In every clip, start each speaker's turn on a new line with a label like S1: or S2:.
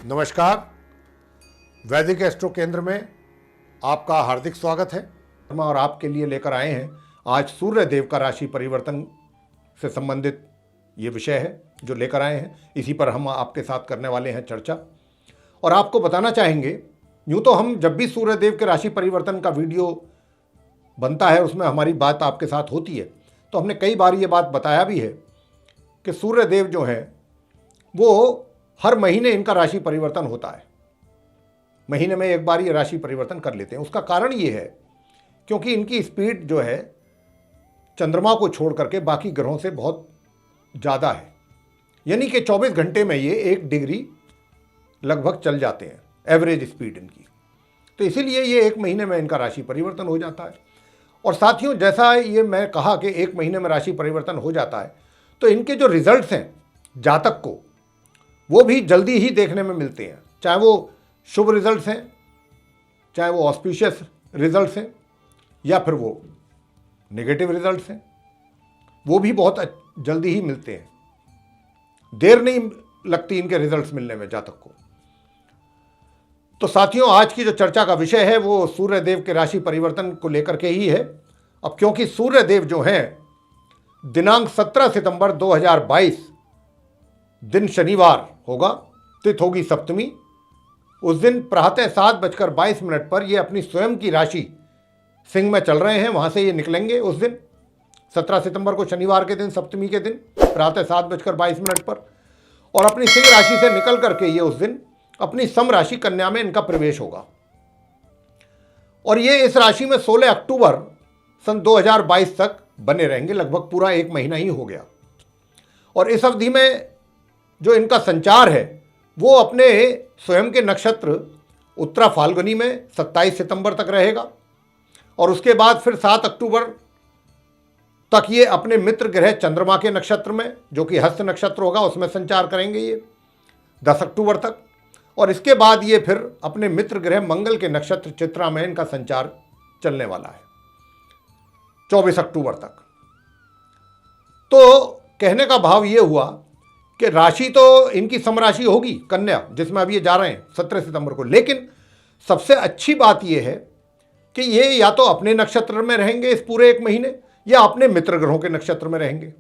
S1: नमस्कार। वैदिक एस्ट्रो केंद्र में आपका हार्दिक स्वागत है और आपके लिए लेकर आए हैं आज सूर्य देव का राशि परिवर्तन से संबंधित ये विषय है जो लेकर आए हैं। इसी पर हम आपके साथ करने वाले हैं चर्चा और आपको बताना चाहेंगे। यूँ तो हम जब भी सूर्य देव के राशि परिवर्तन का वीडियो बनता है उसमें हमारी बात आपके साथ होती है, तो हमने कई बार ये बात बताया भी है कि सूर्य देव जो हैं वो हर महीने इनका राशि परिवर्तन होता है। महीने में एक बार ये राशि परिवर्तन कर लेते हैं। उसका कारण ये है क्योंकि इनकी स्पीड जो है चंद्रमा को छोड़ करके बाकी ग्रहों से बहुत ज़्यादा है, यानी कि 24 घंटे में ये 1 डिग्री लगभग चल जाते हैं, एवरेज स्पीड इनकी। तो इसीलिए ये 1 महीने में इनका राशि परिवर्तन हो जाता है। और साथियों, जैसा ये मैं कहा कि 1 महीने में राशि परिवर्तन हो जाता है, तो इनके जो रिजल्ट्स हैं जातक को वो भी जल्दी ही देखने में मिलते हैं। चाहे वो शुभ रिजल्ट्स हैं, चाहे वो ऑस्पिशियस रिजल्ट्स हैं, या फिर वो नेगेटिव रिजल्ट्स हैं, वो भी बहुत जल्दी ही मिलते हैं। देर नहीं लगती इनके रिजल्ट्स मिलने में जातक को। तो साथियों, आज की जो चर्चा का विषय है वो सूर्य देव के राशि परिवर्तन को लेकर के ही है। अब क्योंकि सूर्य देव जो हैं दिनांक 17 सितंबर 2022 दिन शनिवार होगा, तिथि होगी सप्तमी। उस दिन प्रातः 7:22 पर ये अपनी स्वयं की राशि सिंह में चल रहे हैं। वहाँ से ये निकलेंगे उस दिन 17 सितंबर को, शनिवार के दिन, सप्तमी के दिन, प्रातः 7:22 पर। और अपनी सिंह राशि से निकल करके ये उस दिन अपनी सम राशि कन्या में इनका प्रवेश होगा। और ये इस राशि में 16 अक्टूबर सन 2022 तक बने रहेंगे। लगभग पूरा 1 महीना ही हो गया। और इस अवधि में जो इनका संचार है वो अपने स्वयं के नक्षत्र उत्तरा फाल्गुनी में 27 सितंबर तक रहेगा। और उसके बाद फिर 7 अक्टूबर तक ये अपने मित्र ग्रह चंद्रमा के नक्षत्र में, जो कि हस्त नक्षत्र होगा, उसमें संचार करेंगे ये 10 अक्टूबर तक। और इसके बाद ये फिर अपने मित्र ग्रह मंगल के नक्षत्र चित्रा में इनका संचार चलने वाला है 24 अक्टूबर तक। तो कहने का भाव ये हुआ कि राशि तो इनकी समराशि होगी कन्या, जिसमें अब ये जा रहे हैं 17 सितंबर को। लेकिन सबसे अच्छी बात ये है कि ये या तो अपने नक्षत्र में रहेंगे इस पूरे 1 महीने, या अपने मित्र ग्रहों के नक्षत्र में रहेंगे।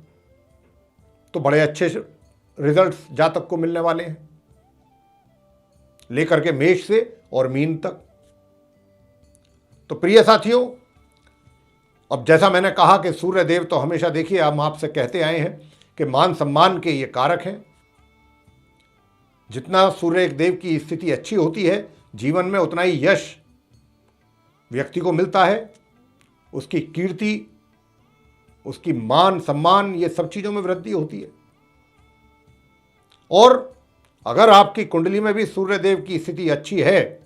S1: तो बड़े अच्छे रिजल्ट्स जातक को मिलने वाले हैं, लेकर के मेष से और मीन तक। तो प्रिय साथियों, अब जैसा मैंने कहा कि सूर्य देव तो हमेशा, देखिए, हम आपसे कहते आए हैं कि मान सम्मान के ये कारक हैं। जितना सूर्य देव की स्थिति अच्छी होती है जीवन में, उतना ही यश व्यक्ति को मिलता है। उसकी कीर्ति, उसकी मान सम्मान, ये सब चीज़ों में वृद्धि होती है। और अगर आपकी कुंडली में भी सूर्य देव की स्थिति अच्छी है,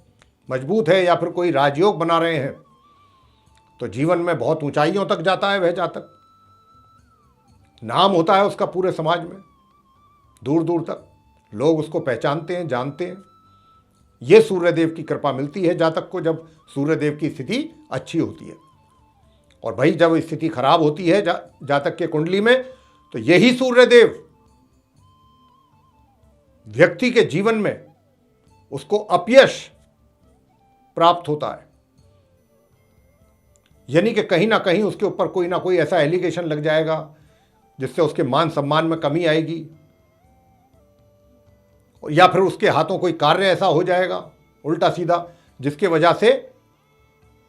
S1: मजबूत है, या फिर कोई राजयोग बना रहे हैं, तो जीवन में बहुत ऊंचाइयों तक जाता है वह जातक। नाम होता है उसका पूरे समाज में, दूर दूर तक लोग उसको पहचानते हैं, जानते हैं। ये सूर्यदेव की कृपा मिलती है जातक को जब सूर्यदेव की स्थिति अच्छी होती है। और भाई, जब स्थिति खराब होती है जातक के कुंडली में, तो यही सूर्यदेव व्यक्ति के जीवन में उसको अपयश प्राप्त होता है। यानी कि कहीं ना कहीं उसके ऊपर कोई ना कोई ऐसा एलिगेशन लग जाएगा जिससे उसके मान सम्मान में कमी आएगी, या फिर उसके हाथों कोई कार्य ऐसा हो जाएगा उल्टा सीधा जिसके वजह से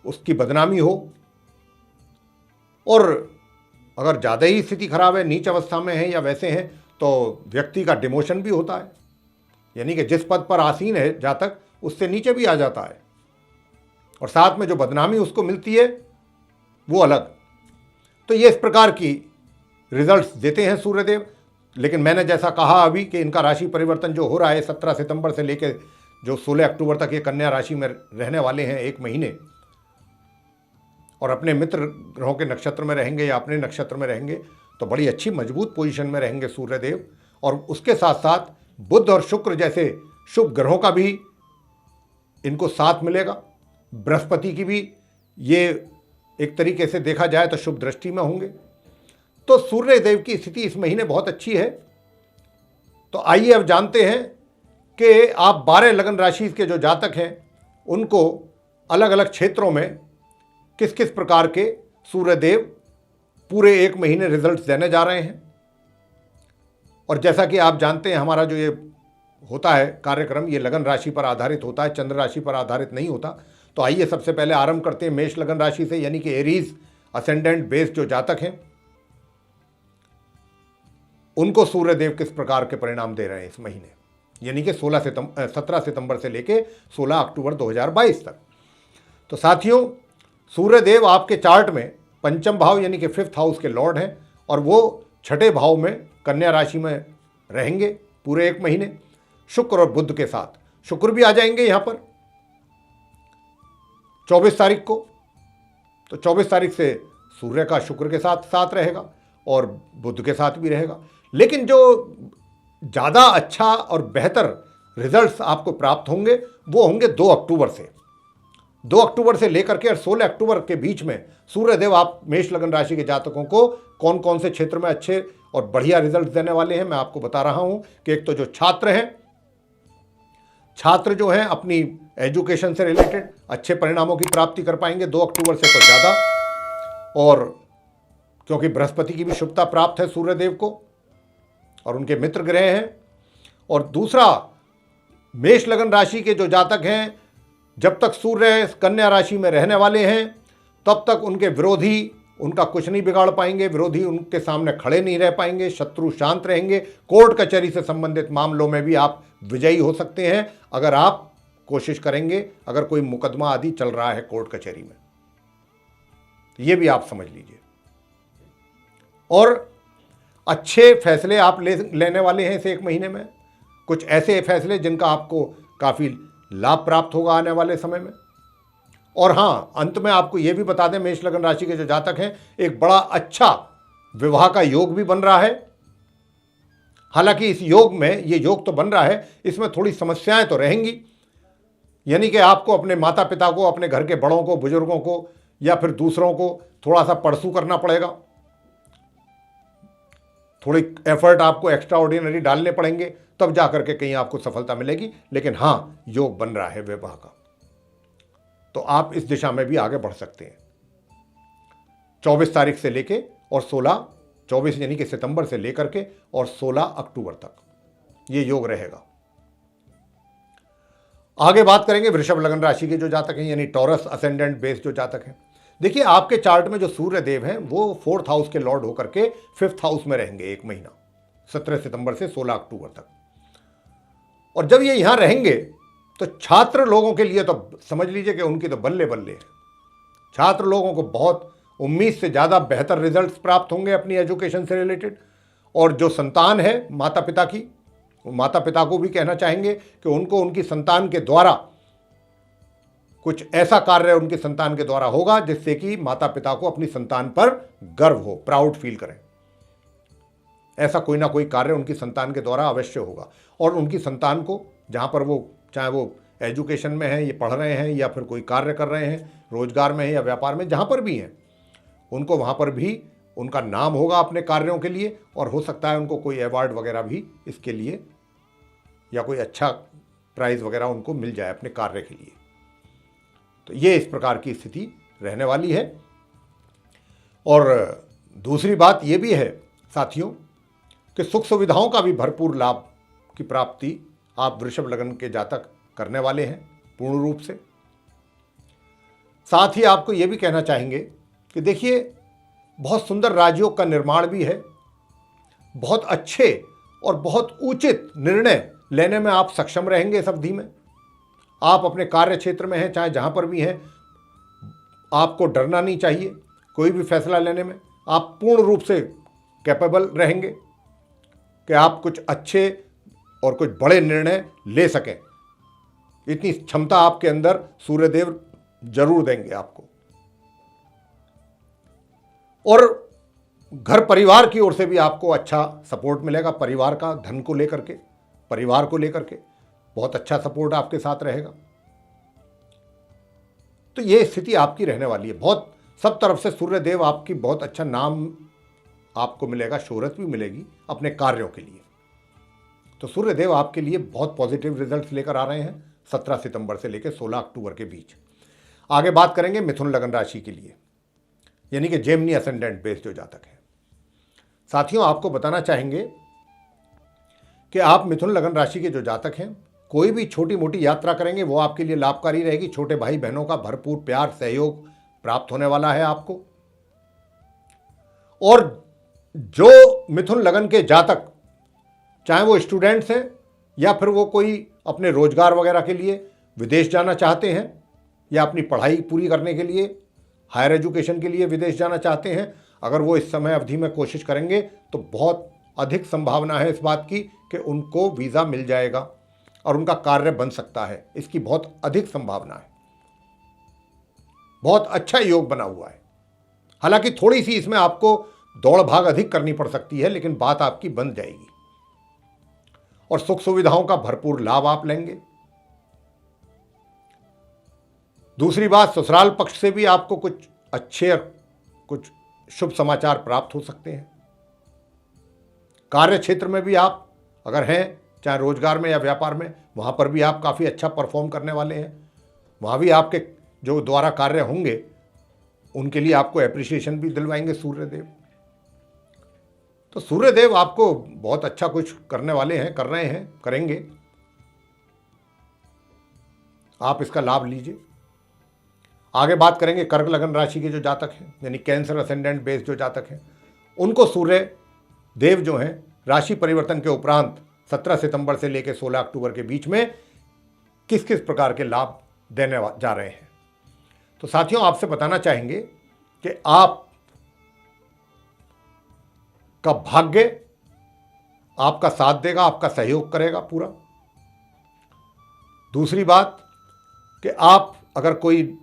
S1: उसकी बदनामी हो। और अगर ज़्यादा ही स्थिति खराब है, नीच अवस्था में है या वैसे हैं, तो व्यक्ति का डिमोशन भी होता है। यानी कि जिस पद पर आसीन है जातक, उससे नीचे भी आ जाता है। और साथ में जो बदनामी उसको मिलती है वो अलग। तो ये इस प्रकार की रिजल्ट्स देते हैं सूर्यदेव। लेकिन मैंने जैसा कहा अभी कि इनका राशि परिवर्तन जो हो रहा है 17 सितंबर से लेकर जो 16 अक्टूबर तक ये कन्या राशि में रहने वाले हैं 1 महीने, और अपने मित्र ग्रहों के नक्षत्र में रहेंगे या अपने नक्षत्र में रहेंगे, तो बड़ी अच्छी मजबूत पोजीशन में रहेंगे सूर्यदेव। और उसके साथ साथ बुध और शुक्र जैसे शुभ ग्रहों का भी इनको साथ मिलेगा। बृहस्पति की भी ये एक तरीके से देखा जाए तो शुभ दृष्टि में होंगे। तो सूर्य देव की स्थिति इस महीने बहुत अच्छी है। तो आइए अब जानते हैं कि आप 12 लगन राशि के जो जातक हैं उनको अलग अलग क्षेत्रों में किस किस प्रकार के सूर्यदेव पूरे 1 महीने रिजल्ट्स देने जा रहे हैं। और जैसा कि आप जानते हैं हमारा जो ये होता है कार्यक्रम, ये लगन राशि पर आधारित होता है, चंद्र राशि पर आधारित नहीं होता। तो आइए सबसे पहले आरंभ करते हैं मेष लगन राशि से, यानी कि एरीज असेंडेंट बेस जो जातक हैं उनको सूर्यदेव किस प्रकार के परिणाम दे रहे हैं इस महीने, यानी कि 17 सितंबर से लेकर 16 अक्टूबर 2022 तक। तो साथियों, सूर्यदेव आपके चार्ट में पंचम भाव यानी कि 5th हाउस के लॉर्ड हैं और वो 6ठे भाव में कन्या राशि में रहेंगे पूरे 1 महीने, शुक्र और बुध के साथ। शुक्र भी आ जाएंगे यहां पर 24 तारीख को। तो 24 तारीख से सूर्य का शुक्र के साथ साथ रहेगा और बुध के साथ भी रहेगा। लेकिन जो ज़्यादा अच्छा और बेहतर रिजल्ट्स आपको प्राप्त होंगे वो होंगे 2 अक्टूबर से। 2 अक्टूबर से लेकर के और 16 अक्टूबर के बीच में सूर्यदेव आप मेष लगन राशि के जातकों को कौन कौन से क्षेत्र में अच्छे और बढ़िया रिजल्ट देने वाले हैं मैं आपको बता रहा हूं। कि एक तो जो छात्र हैं, छात्र जो हैं अपनी एजुकेशन से रिलेटेड अच्छे परिणामों की प्राप्ति कर पाएंगे 2 अक्टूबर से तो ज़्यादा, और क्योंकि बृहस्पति की भी शुभता प्राप्त है सूर्यदेव को और उनके मित्र ग्रह हैं। और दूसरा, मेष लगन राशि के जो जातक हैं जब तक सूर्य कन्या राशि में रहने वाले हैं तब तक उनके विरोधी उनका कुछ नहीं बिगाड़ पाएंगे, विरोधी उनके सामने खड़े नहीं रह पाएंगे, शत्रु शांत रहेंगे। कोर्ट कचहरी से संबंधित मामलों में भी आप विजयी हो सकते हैं अगर आप कोशिश करेंगे, अगर कोई मुकदमा आदि चल रहा है कोर्ट कचहरी में, ये भी आप समझ लीजिए। और अच्छे फैसले आप लेने वाले हैं इस 1 महीने में, कुछ ऐसे फैसले जिनका आपको काफ़ी लाभ प्राप्त होगा आने वाले समय में। और हाँ, अंत में आपको यह भी बता दें मेष लगन राशि के जो जातक हैं एक बड़ा अच्छा विवाह का योग भी बन रहा है। हालांकि इस योग में, ये योग तो बन रहा है, इसमें थोड़ी समस्याएं तो रहेंगी, यानी कि आपको अपने माता पिता को, अपने घर के बड़ों को, बुजुर्गों को या फिर दूसरों को थोड़ा सा परसू करना पड़ेगा, थोड़ी एफर्ट आपको एक्स्ट्रा ऑर्डिनरी डालने पड़ेंगे, तब जाकर के कहीं आपको सफलता मिलेगी। लेकिन हाँ, योग बन रहा है विवाह का, तो आप इस दिशा में भी आगे बढ़ सकते हैं। 24 तारीख से लेके और 24 यानी कि सितंबर से लेकर के और 16 अक्टूबर तक ये योग रहेगा। आगे बात करेंगे वृषभ लगन राशि के जो जातक हैं, यानी टॉरस असेंडेंट बेस जो जातक हैं। देखिए, आपके चार्ट में जो सूर्य देव हैं वो 4th हाउस के लॉर्ड होकर के 5th हाउस में रहेंगे 1 महीना, 17 सितंबर से 16 अक्टूबर तक। और जब ये यहां रहेंगे तो छात्र लोगों के लिए तो समझ लीजिए कि उनकी तो बल्ले बल्ले है। छात्र लोगों को बहुत उम्मीद से ज़्यादा बेहतर रिजल्ट्स प्राप्त होंगे अपनी एजुकेशन से रिलेटेड। और जो संतान है माता पिता की, वो माता पिता को भी कहना चाहेंगे कि उनको उनकी संतान के द्वारा कुछ ऐसा कार्य उनकी संतान के द्वारा होगा जिससे कि माता पिता को अपनी संतान पर गर्व हो, प्राउड फील करें। ऐसा कोई ना कोई कार्य उनकी संतान के द्वारा अवश्य होगा। और उनकी संतान को जहाँ पर वो, चाहे वो एजुकेशन में है, ये पढ़ रहे हैं या फिर कोई कार्य कर रहे हैं, रोजगार में है या व्यापार में, जहाँ पर भी हैं, उनको वहाँ पर भी उनका नाम होगा अपने कार्यों के लिए। और हो सकता है उनको कोई अवार्ड वगैरह भी इसके लिए या कोई अच्छा प्राइज़ वगैरह उनको मिल जाए अपने कार्य के लिए। तो ये इस प्रकार की स्थिति रहने वाली है। और दूसरी बात ये भी है साथियों कि सुख सुविधाओं का भी भरपूर लाभ की प्राप्ति आप वृषभ लगन के जातक करने वाले हैं पूर्ण रूप से। साथ ही आपको ये भी कहना चाहेंगे कि देखिए, बहुत सुंदर राजयोग का निर्माण भी है, बहुत अच्छे और बहुत उचित निर्णय लेने में आप सक्षम रहेंगे इस अवधि में। आप अपने कार्य क्षेत्र में हैं, चाहे जहाँ पर भी हैं, आपको डरना नहीं चाहिए कोई भी फैसला लेने में। आप पूर्ण रूप से कैपेबल रहेंगे कि आप कुछ अच्छे और कुछ बड़े निर्णय ले सकें। इतनी क्षमता आपके अंदर सूर्यदेव जरूर देंगे आपको। और घर परिवार की ओर से भी आपको अच्छा सपोर्ट मिलेगा। परिवार का, धन को लेकर के, परिवार को लेकर के बहुत अच्छा सपोर्ट आपके साथ रहेगा। तो ये स्थिति आपकी रहने वाली है। बहुत सब तरफ से सूर्यदेव आपकी बहुत अच्छा नाम आपको मिलेगा, शोहरत भी मिलेगी अपने कार्यों के लिए। तो सूर्यदेव आपके लिए बहुत पॉजिटिव रिजल्ट्स लेकर आ रहे हैं 17 सितंबर से लेकर 16 अक्टूबर के बीच। आगे बात करेंगे मिथुन लगन राशि के लिए, यानी कि जेमिनी असेंडेंट बेस्ड जो जातक है। साथियों, आपको बताना चाहेंगे कि आप मिथुन लगन राशि के जो जातक हैं, कोई भी छोटी मोटी यात्रा करेंगे वो आपके लिए लाभकारी रहेगी। छोटे भाई बहनों का भरपूर प्यार सहयोग प्राप्त होने वाला है आपको। और जो मिथुन लगन के जातक, चाहे वो स्टूडेंट्स हैं या फिर वो कोई अपने रोजगार वगैरह के लिए विदेश जाना चाहते हैं या अपनी पढ़ाई पूरी करने के लिए हायर एजुकेशन के लिए विदेश जाना चाहते हैं, अगर वो इस समय अवधि में कोशिश करेंगे तो बहुत अधिक संभावना है इस बात की कि उनको वीज़ा मिल जाएगा और उनका कार्य बन सकता है। इसकी बहुत अधिक संभावना है। बहुत अच्छा योग बना हुआ है। हालांकि थोड़ी सी इसमें आपको दौड़ भाग अधिक करनी पड़ सकती है, लेकिन बात आपकी बन जाएगी और सुख सुविधाओं का भरपूर लाभ आप लेंगे। दूसरी बात, ससुराल पक्ष से भी आपको कुछ अच्छे और कुछ शुभ समाचार प्राप्त हो सकते हैं। कार्य क्षेत्र में भी आप अगर हैं, चाहे रोजगार में या व्यापार में, वहां पर भी आप काफ़ी अच्छा परफॉर्म करने वाले हैं। वहां भी आपके जो द्वारा कार्य होंगे उनके लिए आपको एप्रिसिएशन भी दिलवाएंगे सूर्यदेव। तो सूर्यदेव आपको बहुत अच्छा कुछ करने वाले हैं, कर रहे हैं, करेंगे। आप इसका लाभ लीजिए। आगे बात करेंगे कर्क लगन राशि के जो जातक हैं, यानी कैंसर असेंडेंट बेस्ड जो जातक हैं, उनको सूर्य देव जो हैं राशि परिवर्तन के उपरांत 17 सितंबर से लेकर 16 अक्टूबर के बीच में किस किस प्रकार के लाभ देने जा रहे हैं। तो साथियों, आपसे बताना चाहेंगे कि आप का भाग्य आपका साथ देगा, आपका सहयोग करेगा पूरा। दूसरी बात कि आप अगर कोई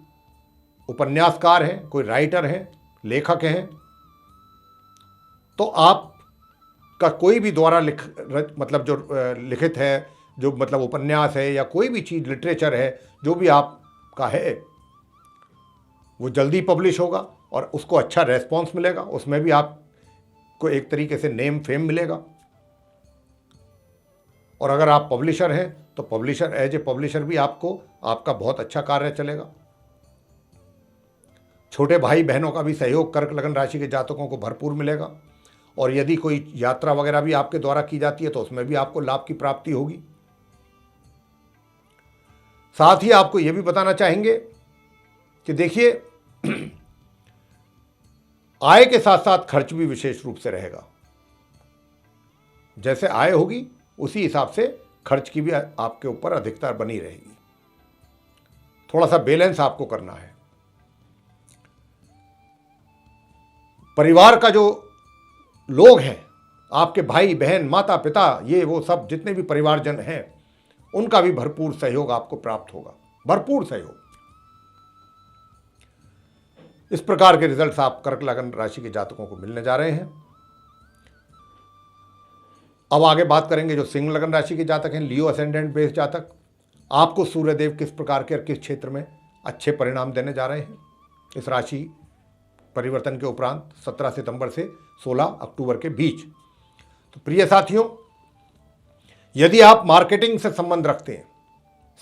S1: उपन्यासकार हैं, कोई राइटर हैं, लेखक हैं, तो आप का कोई भी द्वारा मतलब जो लिखित है, जो मतलब उपन्यास है या कोई भी चीज़ लिटरेचर है, जो भी आपका है, वो जल्दी पब्लिश होगा और उसको अच्छा रेस्पॉन्स मिलेगा। उसमें भी आपको एक तरीके से नेम फेम मिलेगा। और अगर आप पब्लिशर हैं तो पब्लिशर एज ए पब्लिशर भी आपको आपका बहुत अच्छा कार्य चलेगा। छोटे भाई बहनों का भी सहयोग कर्क लगन राशि के जातकों को भरपूर मिलेगा। और यदि कोई यात्रा वगैरह भी आपके द्वारा की जाती है तो उसमें भी आपको लाभ की प्राप्ति होगी। साथ ही आपको यह भी बताना चाहेंगे कि देखिए, आय के साथ साथ खर्च भी विशेष रूप से रहेगा। जैसे आय होगी उसी हिसाब से खर्च की भी आपके ऊपर अधिकता बनी रहेगी। थोड़ा सा बैलेंस आपको करना है। परिवार का जो लोग हैं, आपके भाई बहन माता पिता, ये वो सब जितने भी परिवारजन हैं, उनका भी भरपूर सहयोग आपको प्राप्त होगा, भरपूर सहयोग। इस प्रकार के रिजल्ट्स आप कर्क लगन राशि के जातकों को मिलने जा रहे हैं। अब आगे बात करेंगे जो सिंह लगन राशि के जातक हैं, लियो असेंडेंट बेस्ड जातक, आपको सूर्यदेव किस प्रकार के और किस क्षेत्र में अच्छे परिणाम देने जा रहे हैं इस राशि परिवर्तन के उपरांत 17 सितंबर से 16 अक्टूबर के बीच। तो प्रिय साथियों, यदि आप मार्केटिंग से संबंध रखते हैं,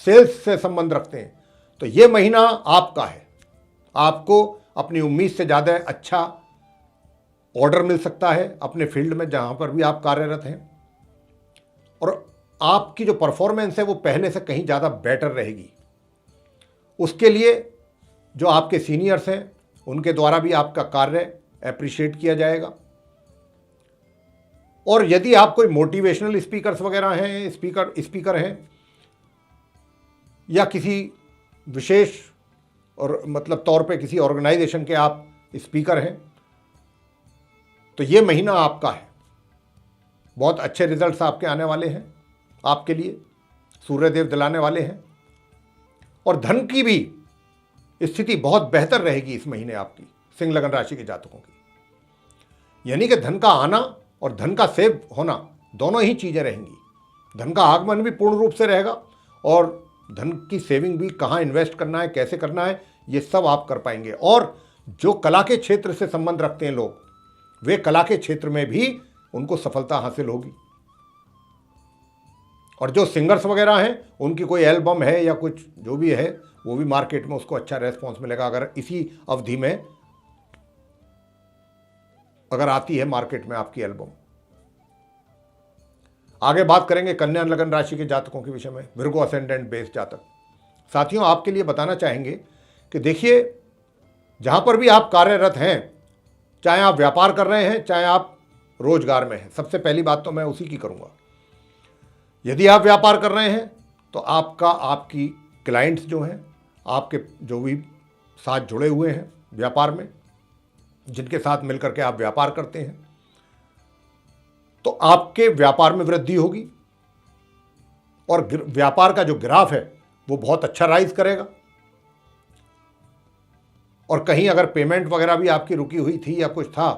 S1: सेल्स से संबंध रखते हैं, तो ये महीना आपका है। आपको अपनी उम्मीद से ज़्यादा अच्छा ऑर्डर मिल सकता है अपने फील्ड में जहाँ पर भी आप कार्यरत हैं, और आपकी जो परफॉर्मेंस है वो पहले से कहीं ज़्यादा बेटर रहेगी। उसके लिए जो आपके सीनियर्स हैं उनके द्वारा भी आपका कार्य एप्रिशिएट किया जाएगा। और यदि आप कोई मोटिवेशनल स्पीकर्स वगैरह हैं, स्पीकर हैं, या किसी विशेष और मतलब तौर पे किसी ऑर्गेनाइजेशन के आप स्पीकर हैं, तो ये महीना आपका है। बहुत अच्छे रिजल्ट्स आपके आने वाले हैं, आपके लिए सूर्यदेव दिलाने वाले हैं। और धन की भी स्थिति बहुत बेहतर रहेगी इस महीने आपकी सिंह लगन राशि के जातकों की। यानी कि धन का आना और धन का सेव होना दोनों ही चीज़ें रहेंगी। धन का आगमन भी पूर्ण रूप से रहेगा और धन की सेविंग भी, कहाँ इन्वेस्ट करना है, कैसे करना है, ये सब आप कर पाएंगे। और जो कला के क्षेत्र से संबंध रखते हैं लोग, वे कला के क्षेत्र में भी उनको सफलता हासिल होगी। और जो सिंगर्स वगैरह हैं उनकी कोई एल्बम है या कुछ जो भी है वो भी मार्केट में उसको अच्छा रेस्पॉन्स मिलेगा अगर इसी अवधि में अगर आती है मार्केट में आपकी एल्बम। आगे बात करेंगे कन्या लगन राशि के जातकों के विषय में, विर्गो असेंडेंट बेस जातक। साथियों, आपके लिए बताना चाहेंगे कि देखिए, जहां पर भी आप कार्यरत हैं, चाहे आप व्यापार कर रहे हैं चाहे आप रोजगार में हैं, सबसे पहली बात तो मैं उसी की करूंगा। यदि आप व्यापार कर रहे हैं तो आपकी क्लाइंट्स जो हैं, आपके जो भी साथ जुड़े हुए हैं व्यापार में, जिनके साथ मिलकर के आप व्यापार करते हैं, तो आपके व्यापार में वृद्धि होगी और व्यापार का जो ग्राफ है वो बहुत अच्छा राइज करेगा। और कहीं अगर पेमेंट वगैरह भी आपकी रुकी हुई थी या कुछ था,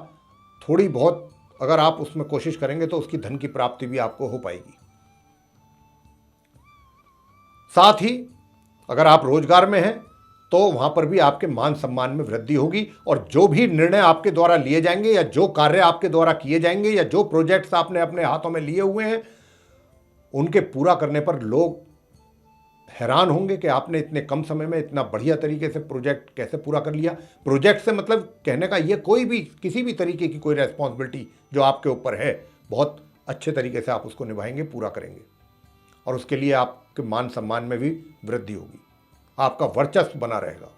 S1: थोड़ी बहुत अगर आप उसमें कोशिश करेंगे तो उसकी धन की प्राप्ति भी आपको हो पाएगी। साथ ही अगर आप रोजगार में हैं तो वहां पर भी आपके मान सम्मान में वृद्धि होगी और जो भी निर्णय आपके द्वारा लिए जाएंगे या जो कार्य आपके द्वारा किए जाएंगे या जो प्रोजेक्ट्स आपने अपने हाथों में लिए हुए हैं, उनके पूरा करने पर लोग हैरान होंगे कि आपने इतने कम समय में इतना बढ़िया तरीके से प्रोजेक्ट कैसे पूरा कर लिया। प्रोजेक्ट से मतलब कहने का ये कोई भी किसी भी तरीके की कोई रेस्पॉन्सिबिलिटी जो आपके ऊपर है, बहुत अच्छे तरीके से आप उसको निभाएंगे, पूरा करेंगे और उसके लिए आपके मान सम्मान में भी वृद्धि होगी, आपका वर्चस्व बना रहेगा।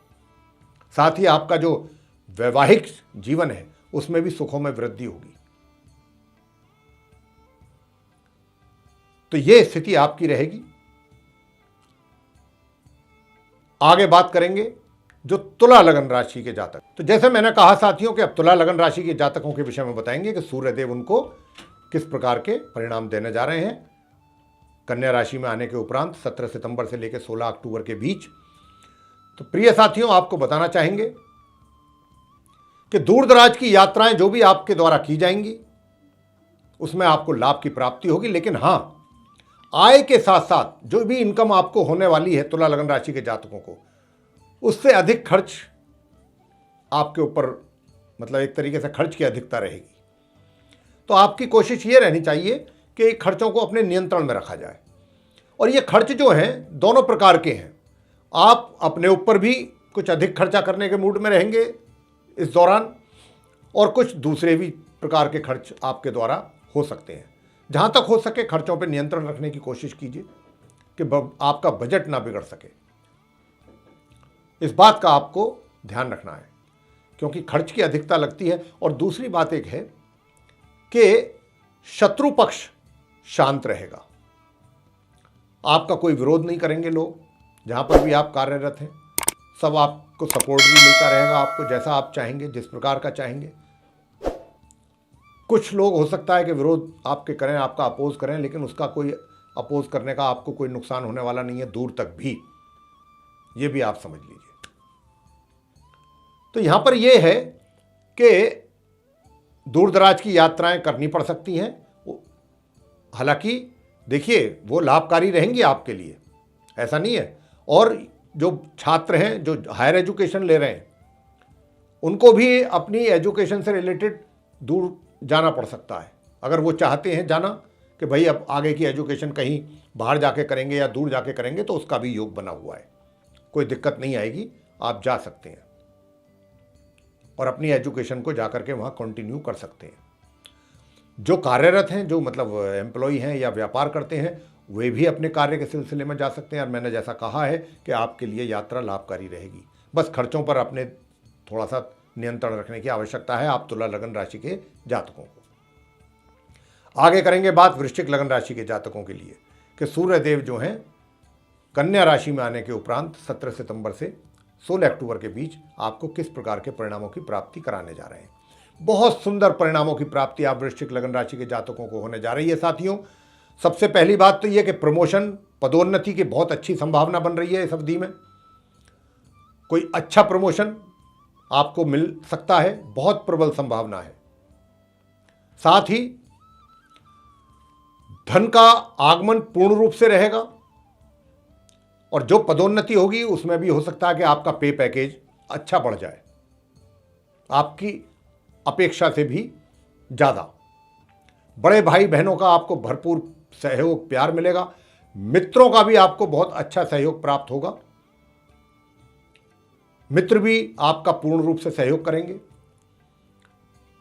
S1: साथ ही आपका जो वैवाहिक जीवन है उसमें भी सुखों में वृद्धि होगी। तो यह स्थिति आपकी रहेगी। आगे बात करेंगे जो तुला लगन राशि के जातक। तो जैसे मैंने कहा साथियों कि अब तुला लगन राशि के जातकों के विषय में बताएंगे कि सूर्यदेव उनको किस प्रकार के परिणाम देने जा रहे हैं कन्या राशि में आने के उपरांत 17 सितंबर से लेकर 16 अक्टूबर के बीच। तो प्रिय साथियों, आपको बताना चाहेंगे कि दूर दराज की यात्राएं जो भी आपके द्वारा की जाएंगी उसमें आपको लाभ की प्राप्ति होगी, लेकिन हां, आय के साथ साथ जो भी इनकम आपको होने वाली है तुला लगन राशि के जातकों को, उससे अधिक खर्च आपके ऊपर, मतलब एक तरीके से खर्च की अधिकता रहेगी। तो आपकी कोशिश ये रहनी चाहिए कि खर्चों को अपने नियंत्रण में रखा जाए। और ये खर्च जो हैं दोनों प्रकार के हैं। आप अपने ऊपर भी कुछ अधिक खर्चा करने के मूड में रहेंगे इस दौरान और कुछ दूसरे भी प्रकार के खर्च आपके द्वारा हो सकते हैं। जहां तक हो सके खर्चों पर नियंत्रण रखने की कोशिश कीजिए कि आपका बजट ना बिगड़ सके। इस बात का आपको ध्यान रखना है क्योंकि खर्च की अधिकता लगती है। और दूसरी बात एक है कि शत्रु पक्ष शांत रहेगा, आपका कोई विरोध नहीं करेंगे लोग। जहां पर भी आप कार्यरत हैं सब आपको सपोर्ट भी मिलता रहेगा, आपको जैसा आप चाहेंगे, जिस प्रकार का चाहेंगे। कुछ लोग हो सकता है कि विरोध आपके करें, आपका अपोज करें, लेकिन उसका कोई अपोज करने का आपको कोई नुकसान होने वाला नहीं है दूर तक भी, ये भी आप समझ लीजिए। तो यहां पर यह है कि दूर दराज की यात्राएं करनी पड़ सकती हैं। हालांकि देखिए वो लाभकारी रहेंगी आपके लिए, ऐसा नहीं है। और जो छात्र हैं जो हायर एजुकेशन ले रहे हैं उनको भी अपनी एजुकेशन से रिलेटेड दूर जाना पड़ सकता है। अगर वो चाहते हैं जाना कि भाई अब आगे की एजुकेशन कहीं बाहर जाके करेंगे या दूर जाके करेंगे, तो उसका भी योग बना हुआ है, कोई दिक्कत नहीं आएगी, आप जा सकते हैं और अपनी एजुकेशन को जाकर के वहाँ कंटिन्यू कर सकते हैं। जो कार्यरत हैं, जो मतलब एम्प्लॉय हैं या व्यापार करते हैं, वे भी अपने कार्य के सिलसिले में जा सकते हैं। और मैंने जैसा कहा है कि आपके लिए यात्रा लाभकारी रहेगी, बस खर्चों पर अपने थोड़ा सा नियंत्रण रखने की आवश्यकता है आप तुला लगन राशि के जातकों को। आगे करेंगे बात वृश्चिक लगन राशि के जातकों के लिए कि सूर्यदेव जो हैं कन्या राशि में आने के उपरांत 17 सितंबर से 16 अक्टूबर के बीच आपको किस प्रकार के परिणामों की प्राप्ति कराने जा रहे हैं। बहुत सुंदर परिणामों की प्राप्ति आप वृश्चिक लगन राशि के जातकों को होने जा रही है। साथियों, सबसे पहली बात तो यह कि प्रमोशन, पदोन्नति की बहुत अच्छी संभावना बन रही है इस अवधि में। कोई अच्छा प्रमोशन आपको मिल सकता है, बहुत प्रबल संभावना है। साथ ही धन का आगमन पूर्ण रूप से रहेगा और जो पदोन्नति होगी उसमें भी हो सकता है कि आपका पे पैकेज अच्छा बढ़ जाए, आपकी अपेक्षा से भी ज़्यादा। बड़े भाई बहनों का आपको भरपूर सहयोग, प्यार मिलेगा। मित्रों का भी आपको बहुत अच्छा सहयोग प्राप्त होगा। मित्र भी आपका पूर्ण रूप से सहयोग करेंगे।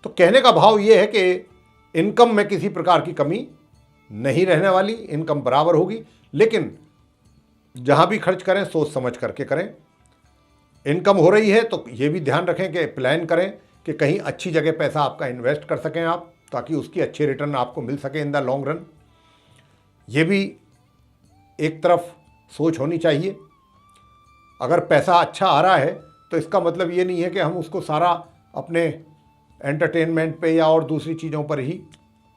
S1: तो कहने का भाव यह है कि इनकम में किसी प्रकार की कमी नहीं रहने वाली, इनकम बराबर होगी, लेकिन जहां भी खर्च करें सोच समझ करके करें। इनकम हो रही है तो ये भी ध्यान रखें कि प्लान करें कि कहीं अच्छी जगह पैसा आपका इन्वेस्ट कर सकें आप, ताकि उसकी अच्छी रिटर्न आपको मिल सके इन द लॉन्ग रन। ये भी एक तरफ सोच होनी चाहिए। अगर पैसा अच्छा आ रहा है तो इसका मतलब ये नहीं है कि हम उसको सारा अपने एंटरटेनमेंट पे या और दूसरी चीज़ों पर ही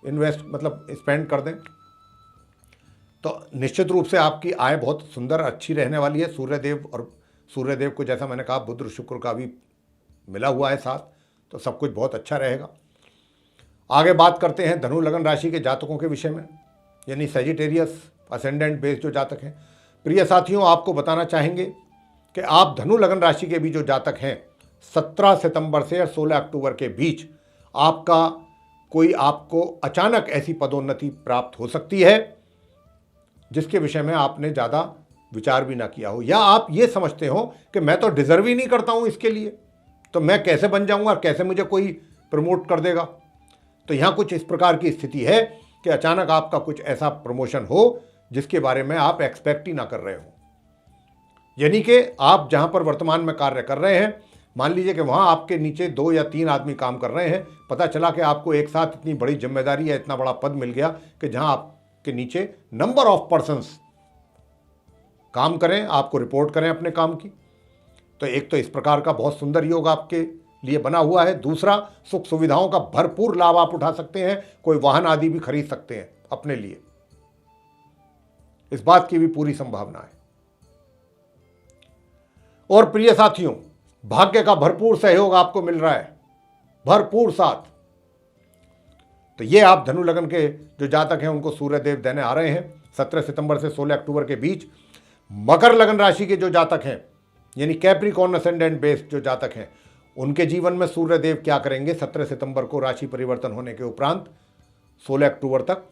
S1: इन्वेस्ट मतलब स्पेंड कर दें। तो निश्चित रूप से आपकी आय बहुत सुंदर अच्छी रहने वाली है। सूर्यदेव को जैसा मैंने कहा बुध शुक्र का भी मिला हुआ है साथ, तो सब कुछ बहुत अच्छा रहेगा। आगे बात करते हैं धनु लगन राशि के जातकों के विषय में, यानी सेजिटेरियस असेंडेंट बेस जो जातक हैं। प्रिय साथियों, आपको बताना चाहेंगे कि आप धनु लगन राशि के भी जो जातक हैं 17 सितंबर से 16 अक्टूबर के बीच आपको अचानक ऐसी पदोन्नति प्राप्त हो सकती है जिसके विषय में आपने ज़्यादा विचार भी ना किया हो, या आप ये समझते हो कि मैं तो डिजर्व ही नहीं करता हूं इसके लिए, तो मैं कैसे बन जाऊंगा और कैसे मुझे कोई प्रमोट कर देगा। तो यहाँ कुछ इस प्रकार की स्थिति है कि अचानक आपका कुछ ऐसा प्रमोशन हो जिसके बारे में आप एक्सपेक्ट ही ना कर रहे हो। यानी कि आप जहां पर वर्तमान में कार्य कर रहे हैं, मान लीजिए कि वहां आपके नीचे 2 या 3 आदमी काम कर रहे हैं, पता चला कि आपको एक साथ इतनी बड़ी जिम्मेदारी या इतना बड़ा पद मिल गया कि जहां आपके नीचे नंबर ऑफ पर्सन्स काम करें, आपको रिपोर्ट करें अपने काम की। तो एक तो इस प्रकार का बहुत सुंदर योग आपके लिए बना हुआ है। दूसरा, सुख सुविधाओं का भरपूर लाभ आप उठा सकते हैं, कोई वाहन आदि भी खरीद सकते हैं अपने लिए, इस बात की भी पूरी संभावना है। और प्रिय साथियों, भाग्य का भरपूर सहयोग आपको मिल रहा है, भरपूर साथ। तो ये आप धनु लगन के जो जातक हैं उनको सूर्यदेव देने आ रहे हैं 17 सितंबर से 16 अक्टूबर के बीच। मकर लगन राशि के जो जातक हैं, यानी कैप्रिकॉर्न असेंडेंट बेस जो जातक हैं, उनके जीवन में सूर्यदेव क्या करेंगे 17 सितंबर को राशि परिवर्तन होने के उपरांत 16 अक्टूबर तक।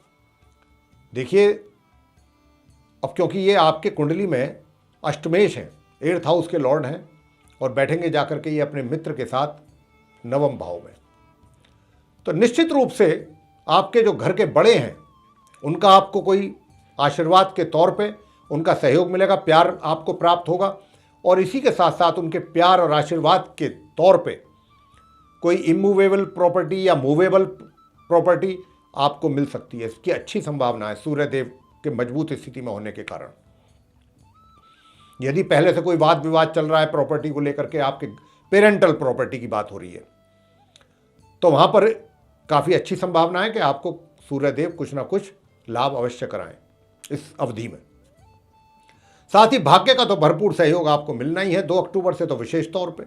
S1: देखिए, अब क्योंकि ये आपके कुंडली में अष्टमेश हैं, 8th हाउस के लॉर्ड हैं, और बैठेंगे जाकर के ये अपने मित्र के साथ नवम भाव में, तो निश्चित रूप से आपके जो घर के बड़े हैं उनका आपको कोई आशीर्वाद के तौर पे उनका सहयोग मिलेगा, प्यार आपको प्राप्त होगा। और इसी के साथ साथ उनके प्यार और आशीर्वाद के तौर पे कोई इमूवेबल प्रॉपर्टी या मूवेबल प्रॉपर्टी आपको मिल सकती है। इसकी अच्छी संभावना है सूर्यदेव के मजबूत स्थिति में होने के कारण। यदि पहले से कोई वाद विवाद चल रहा है प्रॉपर्टी को लेकर के, आपके पेरेंटल प्रॉपर्टी की बात हो रही है, तो वहां पर काफ़ी अच्छी संभावना है कि आपको सूर्यदेव कुछ ना कुछ लाभ अवश्य कराएं इस अवधि में। साथ ही भाग्य का तो भरपूर सहयोग आपको मिलना ही है 2 अक्टूबर से, तो विशेष तौर पे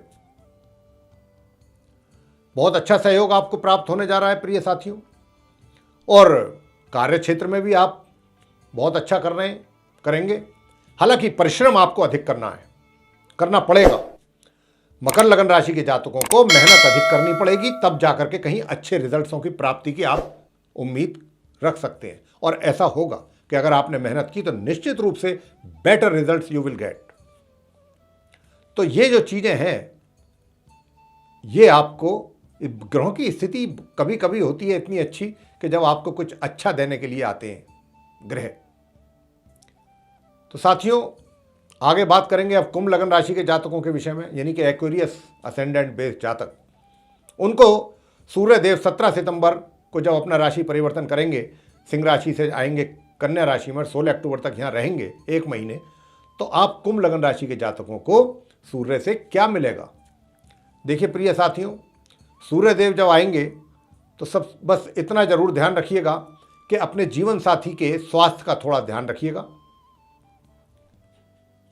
S1: बहुत अच्छा सहयोग आपको प्राप्त होने जा रहा है प्रिय साथियों। और कार्य क्षेत्र में भी आप बहुत अच्छा करेंगे। हालांकि परिश्रम आपको अधिक करना पड़ेगा। मकर लगन राशि के जातकों को मेहनत अधिक करनी पड़ेगी, तब जाकर के कहीं अच्छे रिजल्ट्सों की प्राप्ति की आप उम्मीद रख सकते हैं। और ऐसा होगा कि अगर आपने मेहनत की तो निश्चित रूप से better results you will get. तो ये जो चीजें हैं, ये आपको ग्रहों की स्थिति कभी कभी होती है इतनी अच्छी कि जब आपको कुछ अच्छा देने के लिए आते हैं ग्रह। तो साथियों, आगे बात करेंगे अब कुंभ लगन राशि के जातकों के विषय में, यानी कि एक्वेरियस असेंडेंट बेस जातक। उनको सूर्यदेव 17 सितंबर को जब अपना राशि परिवर्तन करेंगे, सिंह राशि से आएंगे कन्या राशि में, 16 अक्टूबर तक यहाँ रहेंगे 1 महीने। तो आप कुंभ लगन राशि के जातकों को सूर्य से क्या मिलेगा? देखिए प्रिय साथियों, सूर्यदेव जब आएंगे तो सब बस इतना जरूर ध्यान रखिएगा कि अपने जीवन साथी के स्वास्थ्य का थोड़ा ध्यान रखिएगा।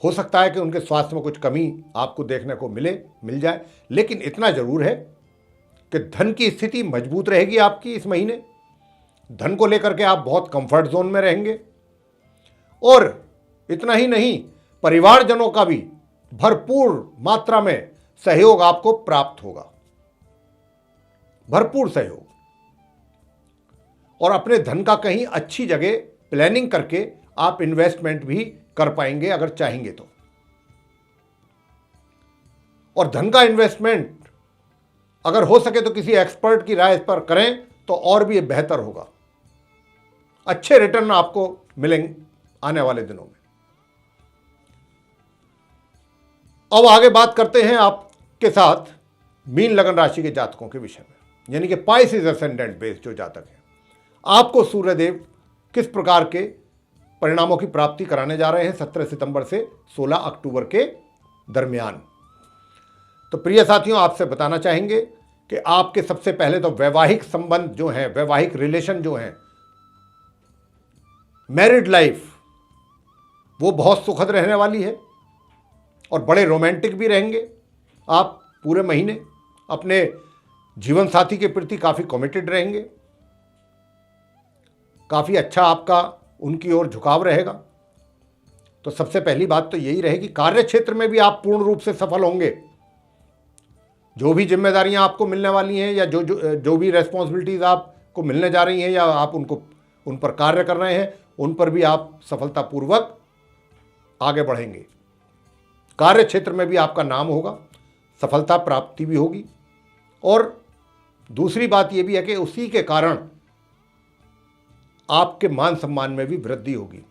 S1: हो सकता है कि उनके स्वास्थ्य में कुछ कमी आपको देखने को मिल जाए, लेकिन इतना जरूर है कि धन की स्थिति मजबूत रहेगी आपकी इस महीने। धन को लेकर के आप बहुत कंफर्ट जोन में रहेंगे। और इतना ही नहीं, परिवारजनों का भी भरपूर मात्रा में सहयोग आपको प्राप्त होगा, भरपूर सहयोग। और अपने धन का कहीं अच्छी जगह प्लानिंग करके आप इन्वेस्टमेंट भी कर पाएंगे अगर चाहेंगे तो। और धन का इन्वेस्टमेंट अगर हो सके तो किसी एक्सपर्ट की राय पर करें तो और भी बेहतर होगा। अच्छे रिटर्न आपको मिलेंगे आने वाले दिनों में। अब आगे बात करते हैं आपके साथ मीन लगन राशि के जातकों के विषय में, यानी कि पाइसेस असेंडेंट बेस जो जातक है, आपको सूर्यदेव किस प्रकार के परिणामों की प्राप्ति कराने जा रहे हैं 17 सितंबर से 16 अक्टूबर के दरमियान। तो प्रिय साथियों, आपसे बताना चाहेंगे कि आपके सबसे पहले तो वैवाहिक संबंध जो हैं, वैवाहिक रिलेशन जो हैं, मैरिड लाइफ, वो बहुत सुखद रहने वाली है और बड़े रोमांटिक भी रहेंगे। आप पूरे महीने अपने जीवन साथी के प्रति काफ़ी कमिटेड रहेंगे, काफ़ी अच्छा आपका उनकी ओर झुकाव रहेगा। तो सबसे पहली बात तो यही रहेगी, कार्य क्षेत्र में भी आप पूर्ण रूप से सफल होंगे। जो भी जिम्मेदारियां आपको मिलने वाली हैं या जो भी रेस्पॉन्सिबिलिटीज़ आपको मिलने जा रही हैं या आप उन पर कार्य कर रहे हैं, उन पर भी आप सफलतापूर्वक आगे बढ़ेंगे। कार्य क्षेत्र में भी आपका नाम होगा, सफलता प्राप्ति भी होगी। और दूसरी बात यह भी है कि उसी के कारण आपके मान सम्मान में भी वृद्धि होगी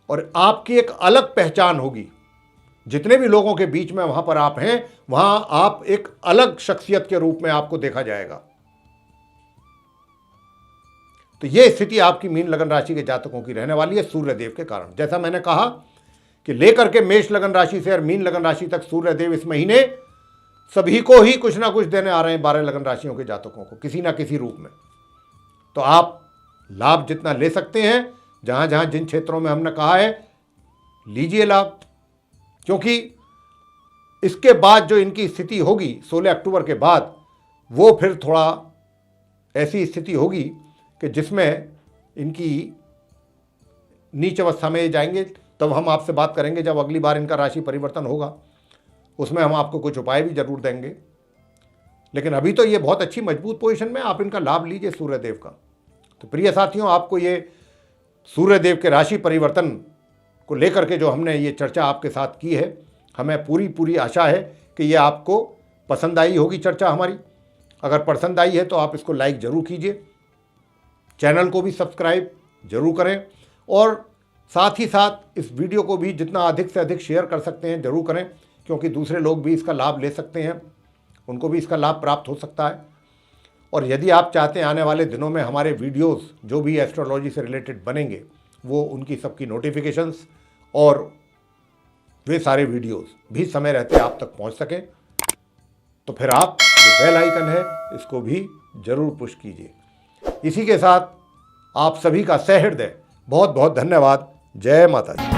S1: और आपकी एक अलग पहचान होगी। जितने भी लोगों के बीच में वहां पर आप हैं, वहां आप एक अलग शख्सियत के रूप में आपको देखा जाएगा। तो यह स्थिति आपकी मीन लगन राशि के जातकों की रहने वाली है सूर्यदेव के कारण। जैसा मैंने कहा कि लेकर के मेष लगन राशि से और मीन लगन राशि तक सूर्यदेव इस महीने सभी को ही कुछ ना कुछ देने आ रहे हैं, 12 लगन राशियों के जातकों को किसी ना किसी रूप में। तो आप लाभ जितना ले सकते हैं, जहां जहां जिन क्षेत्रों में हमने कहा है, लीजिए लाभ। क्योंकि इसके बाद जो इनकी स्थिति होगी 16 अक्टूबर के बाद, वो फिर थोड़ा ऐसी स्थिति होगी कि जिसमें इनकी नीच अवस्था में जाएंगे। तब हम आपसे बात करेंगे जब अगली बार इनका राशि परिवर्तन होगा, उसमें हम आपको कुछ उपाय भी जरूर देंगे। लेकिन अभी तो ये बहुत अच्छी मजबूत पोजीशन में, आप इनका लाभ लीजिए सूर्यदेव का। तो प्रिय साथियों, आपको ये सूर्यदेव के राशि परिवर्तन को लेकर के जो हमने ये चर्चा आपके साथ की है, हमें पूरी आशा है कि ये आपको पसंद आई होगी चर्चा हमारी। अगर पसंद आई है तो आप इसको लाइक ज़रूर कीजिए, चैनल को भी सब्सक्राइब जरूर करें और साथ ही साथ इस वीडियो को भी जितना अधिक से अधिक शेयर कर सकते हैं ज़रूर करें, क्योंकि दूसरे लोग भी इसका लाभ ले सकते हैं, उनको भी इसका लाभ प्राप्त हो सकता है। और यदि आप चाहते हैं आने वाले दिनों में हमारे वीडियोस जो भी एस्ट्रोलॉजी से रिलेटेड बनेंगे, वो उनकी सबकी नोटिफिकेशंस और वे सारे वीडियोस भी समय रहते आप तक पहुंच सकें, तो फिर आप जो बेल आइकन है इसको भी ज़रूर पुश कीजिए। इसी के साथ आप सभी का सहृदय बहुत बहुत धन्यवाद। जय माता दी।